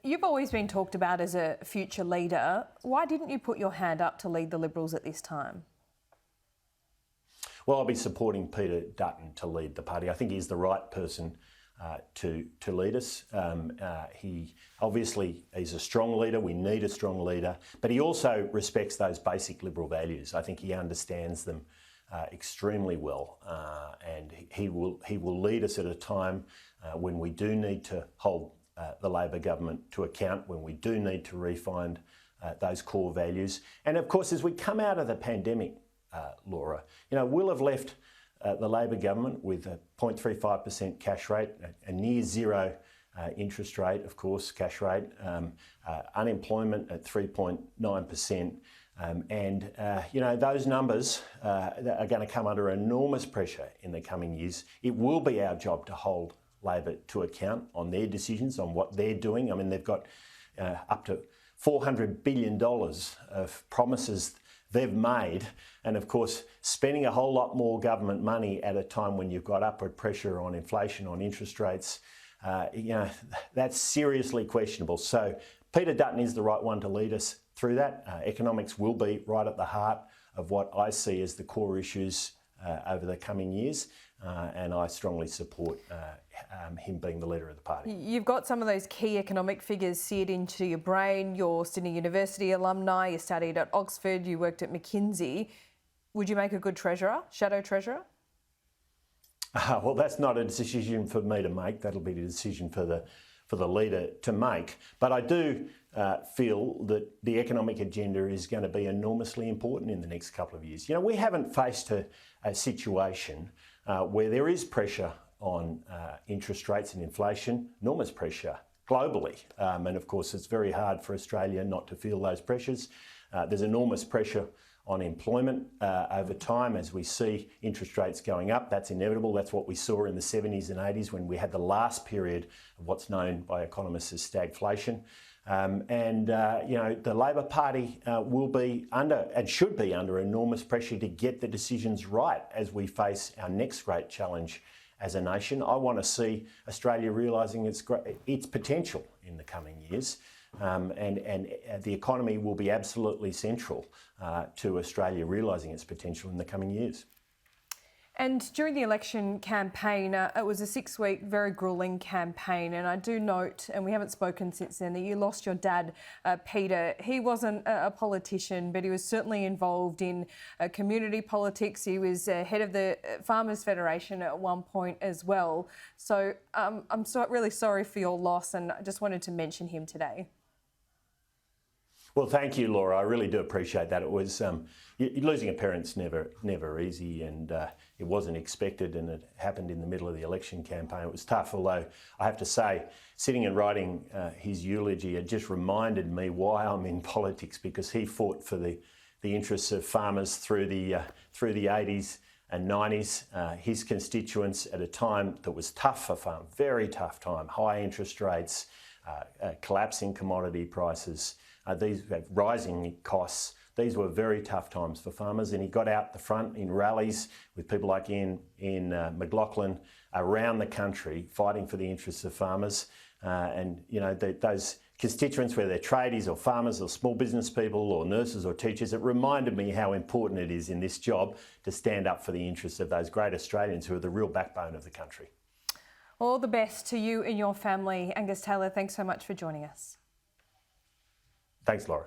You've always been talked about as a future leader. Why didn't you put your hand up to lead the Liberals at this time? Well, I'll be supporting Peter Dutton to lead the party. I think he's the right person to lead us. He obviously is a strong leader. We need a strong leader, but he also respects those basic Liberal values. I think he understands them extremely well, and he will lead us at a time when we do need to hold the Labor government to account, when we do need to refine those core values. And of course, as we come out of the pandemic, Laura, we'll have left the Labor government with a 0.35% cash rate, a near zero interest rate, of course, cash rate, unemployment at 3.9%. Those numbers are going to come under enormous pressure in the coming years. It will be our job to hold Labor to account on their decisions, on what they're doing. I mean, they've got up to $400 billion of promises they've made, and of course spending a whole lot more government money at a time when you've got upward pressure on inflation, on interest rates, that's seriously questionable. So Peter Dutton is the right one to lead us through that. Economics will be right at the heart of what I see as the core issues over the coming years, and I strongly support him being the leader of the party. You've got some of those key economic figures seared into your brain. You're Sydney University alumni, you studied at Oxford, you worked at McKinsey. Would you make a good treasurer, shadow treasurer? Well, that's not a decision for me to make. That'll be the decision for the leader to make. But I do feel that the economic agenda is going to be enormously important in the next couple of years. We haven't faced a situation where there is pressure on interest rates and inflation, enormous pressure globally. And of course, it's very hard for Australia not to feel those pressures. There's enormous pressure on employment over time as we see interest rates going up. That's inevitable. That's what we saw in the 70s and 80s when we had the last period of what's known by economists as stagflation. The Labor Party will be under, and should be under, enormous pressure to get the decisions right as we face our next great challenge as a nation. I want to see Australia realising its potential in the coming years, and the economy will be absolutely central to Australia realising its potential in the coming years. And during the election campaign, it was a 6-week, very gruelling campaign. And I do note, and we haven't spoken since then, that you lost your dad, Peter. He wasn't a politician, but he was certainly involved in community politics. He was head of the Farmers Federation at one point as well. So I'm really sorry for your loss, and I just wanted to mention him today. Well, thank you, Laura. I really do appreciate that. It was losing a parent's never easy, and it wasn't expected, and it happened in the middle of the election campaign. It was tough, although I have to say, sitting and writing his eulogy, it just reminded me why I'm in politics, because he fought for the interests of farmers through the 80s and 90s. His constituents at a time that was tough for farm, very tough time, high interest rates, collapsing commodity prices. These rising costs, these were very tough times for farmers, and he got out the front in rallies with people like Ian McLaughlin around the country fighting for the interests of farmers. Those constituents, whether they're tradies or farmers or small business people or nurses or teachers, it reminded me how important it is in this job to stand up for the interests of those great Australians who are the real backbone of the country. All the best to you and your family. Angus Taylor, thanks so much for joining us. Thanks, Laura.